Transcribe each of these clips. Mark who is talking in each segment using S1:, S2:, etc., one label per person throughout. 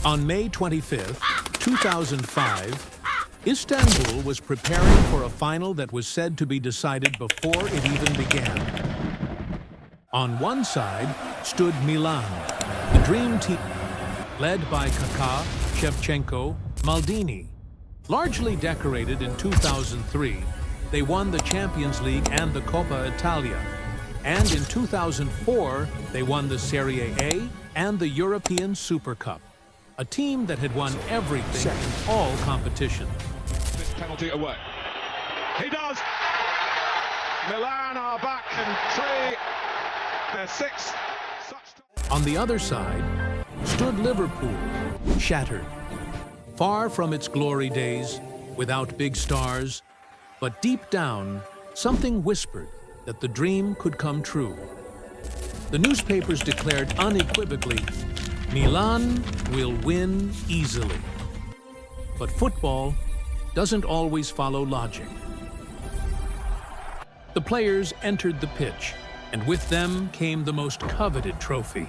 S1: On May 25, 2005, Istanbul was preparing for a final that was said to be decided before it even began. On one side stood Milan, the dream team, led by Kaká, Shevchenko, Maldini. Largely decorated in 2003, they won the Champions League and the Coppa Italia. And in 2004, they won the Serie A and the European Super Cup. A team that had won everything in all competition.
S2: This penalty away. He does! Milan are back in 3, they're 6.
S1: On the other side stood Liverpool, shattered. Far from its glory days, without big stars, but deep down, something whispered that the dream could come true. The newspapers declared unequivocally, Milan will win easily. But football doesn't always follow logic. The players entered the pitch, and with them came the most coveted trophy.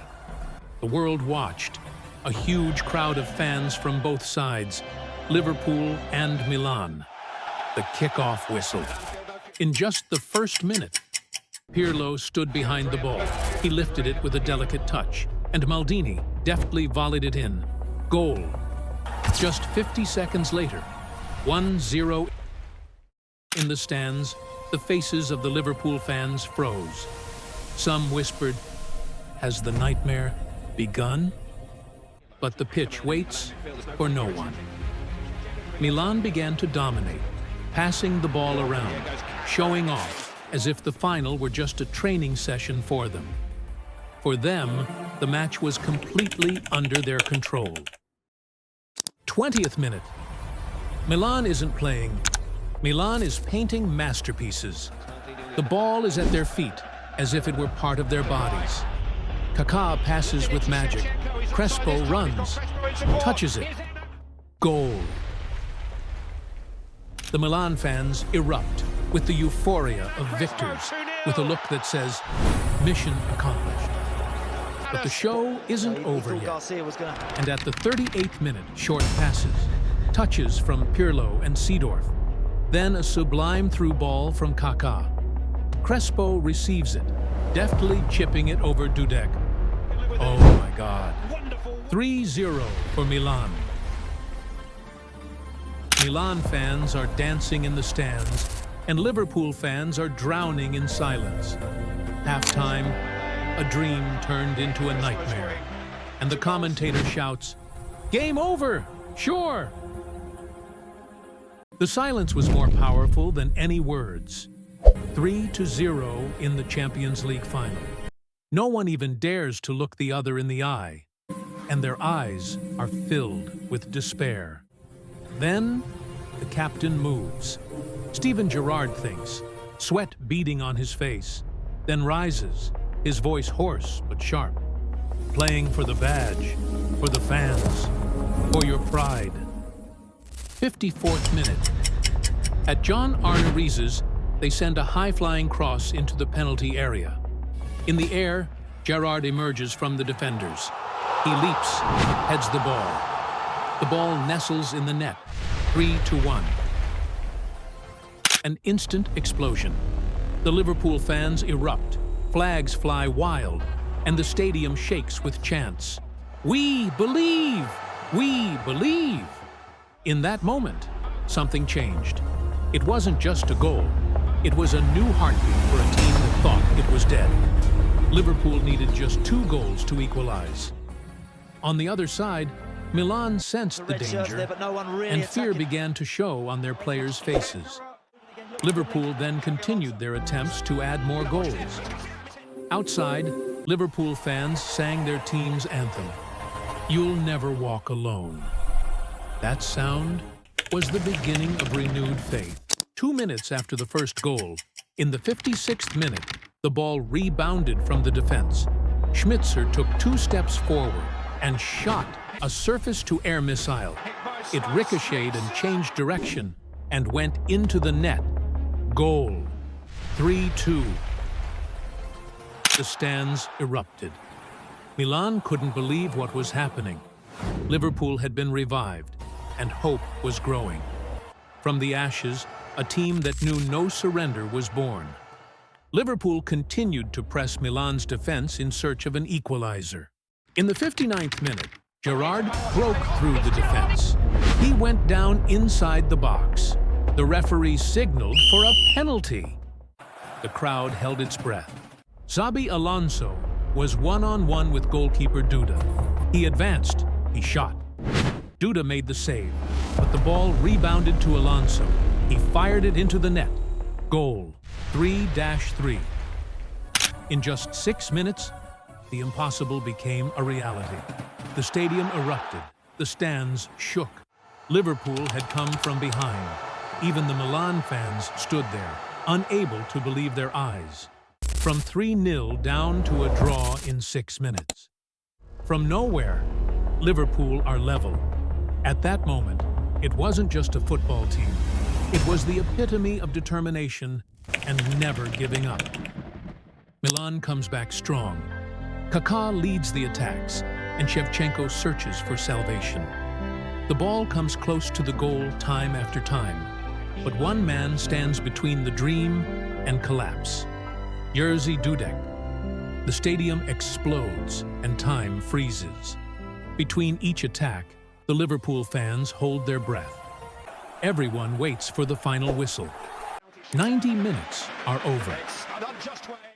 S1: The world watched, a huge crowd of fans from both sides, Liverpool and Milan. The kickoff whistled. In just the first minute, Pirlo stood behind the ball. He lifted it with a delicate touch, and Maldini deftly volleyed it in. Goal. Just 50 seconds later, 1-0 in the stands, the faces of the Liverpool fans froze. Some whispered, has the nightmare begun? But the pitch waits for no one. Milan began to dominate, passing the ball around, showing off as if the final were just a training session for them. For them, the match was completely under their control. 20th minute. Milan isn't playing. Milan is painting masterpieces. The ball is at their feet, as if it were part of their bodies. Kaká passes with magic. Crespo runs, touches it. Goal. The Milan fans erupt with the euphoria of victors, with a look that says, mission accomplished. But the show isn't over yet. And at the 38th minute, short passes, touches from Pirlo and Seedorf, then a sublime through ball from Kaká. Crespo receives it, deftly chipping it over Dudek. Oh my God. 3-0 for Milan. Milan fans are dancing in the stands, and Liverpool fans are drowning in silence. Halftime, a dream turned into a nightmare, and the commentator shouts, "Game over! Sure!" The silence was more powerful than any words. 3-0 in the Champions League final. No one even dares to look the other in the eye, and their eyes are filled with despair. Then, the captain moves. Steven Gerrard thinks, sweat beading on his face, then rises, his voice hoarse but sharp. Playing for the badge, for the fans, for your pride. 54th minute. At John Arne Riis's, they send a high-flying cross into the penalty area. In the air, Gerrard emerges from the defenders. He leaps, heads the ball. The ball nestles in the net, 3-1. An instant explosion. The Liverpool fans erupt, flags fly wild, and the stadium shakes with chants. We believe! We believe! In that moment, something changed. It wasn't just a goal. It was a new heartbeat for a team that thought it was dead. Liverpool needed just 2 goals to equalize. On the other side, Milan sensed the danger, and fear began to show on their players' faces. Liverpool then continued their attempts to add more goals. Outside, Liverpool fans sang their team's anthem, "You'll Never Walk Alone." That sound was the beginning of renewed faith. 2 minutes after the first goal, in the 56th minute, the ball rebounded from the defense. Schmitzer took 2 steps forward and shot a surface-to-air missile. It ricocheted and changed direction and went into the net. Goal. 3-2. The stands erupted. Milan couldn't believe what was happening. Liverpool had been revived, and hope was growing. From the ashes, a team that knew no surrender was born. Liverpool continued to press Milan's defense in search of an equalizer. In the 59th minute, Gerrard broke through the defense. He went down inside the box. The referee signaled for a penalty. The crowd held its breath. Xabi Alonso was one-on-one with goalkeeper Duda. He advanced, he shot. Duda made the save, but the ball rebounded to Alonso. He fired it into the net. Goal, 3-3. In just 6 minutes, the impossible became a reality. The stadium erupted. The stands shook. Liverpool had come from behind. Even the Milan fans stood there, unable to believe their eyes. From 3-0 down to a draw in 6 minutes. From nowhere, Liverpool are level. At that moment, it wasn't just a football team. It was the epitome of determination and never giving up. Milan comes back strong. Kaká leads the attacks, and Shevchenko searches for salvation. The ball comes close to the goal time after time, but one man stands between the dream and collapse. Jerzy Dudek. The stadium explodes and time freezes. Between each attack, the Liverpool fans hold their breath. Everyone waits for the final whistle. 90 minutes are over.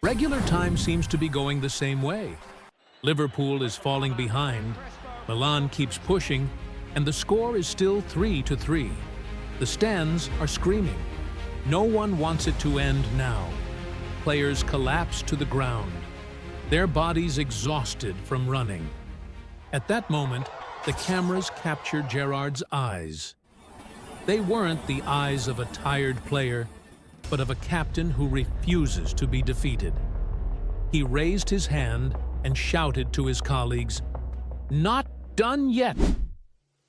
S1: Regular time seems to be going the same way. Liverpool is falling behind, Milan keeps pushing, and the score is still 3-3. The stands are screaming. No one wants it to end now. Players collapse to the ground, their bodies exhausted from running. At that moment, the cameras captured Gerrard's eyes. They weren't the eyes of a tired player, but of a captain who refuses to be defeated. He raised his hand and shouted to his colleagues, "Not done yet!"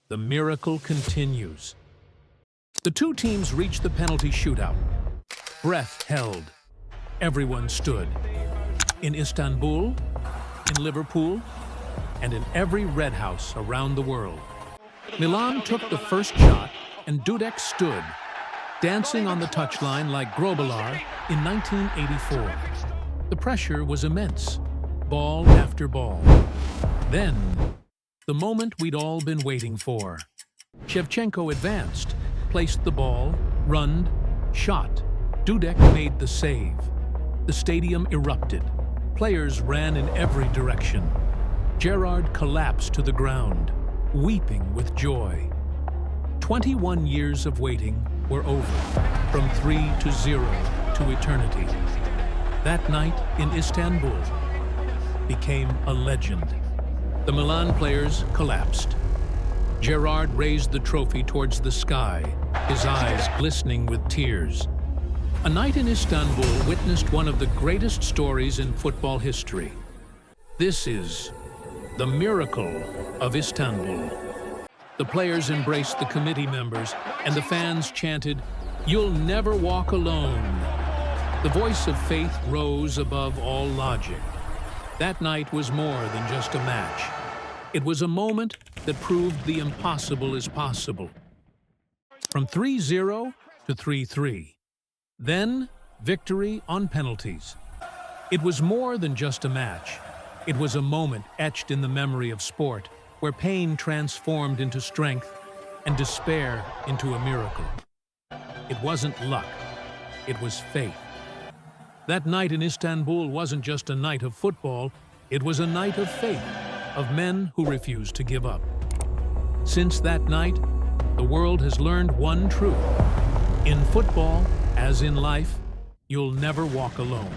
S1: The miracle continues. The two teams reached the penalty shootout. Breath held. Everyone stood. In Istanbul, in Liverpool, and in every red house around the world. Milan took the first shot, and Dudek stood, dancing on the touchline like Grobbelaar in 1984. The pressure was immense, ball after ball. Then, the moment we'd all been waiting for. Shevchenko advanced, placed the ball, runned, shot. Dudek made the save. The stadium erupted. Players ran in every direction. Gerrard collapsed to the ground, weeping with joy. 21 years of waiting were over, from 3-0 to eternity. That night in Istanbul became a legend. The Milan players collapsed. Gerrard raised the trophy towards the sky, his eyes glistening with tears. A night in Istanbul witnessed one of the greatest stories in football history. This is the miracle of Istanbul. The players embraced the committee members, and the fans chanted, "You'll never walk alone." The voice of faith rose above all logic. That night was more than just a match. It was a moment that proved the impossible is possible. From 3-0 to 3-3. Then, victory on penalties. It was more than just a match. It was a moment etched in the memory of sport, where pain transformed into strength and despair into a miracle. It wasn't luck. It was faith. That night in Istanbul wasn't just a night of football, it was a night of faith, of men who refused to give up. Since that night, the world has learned one truth. In football, as in life, you'll never walk alone.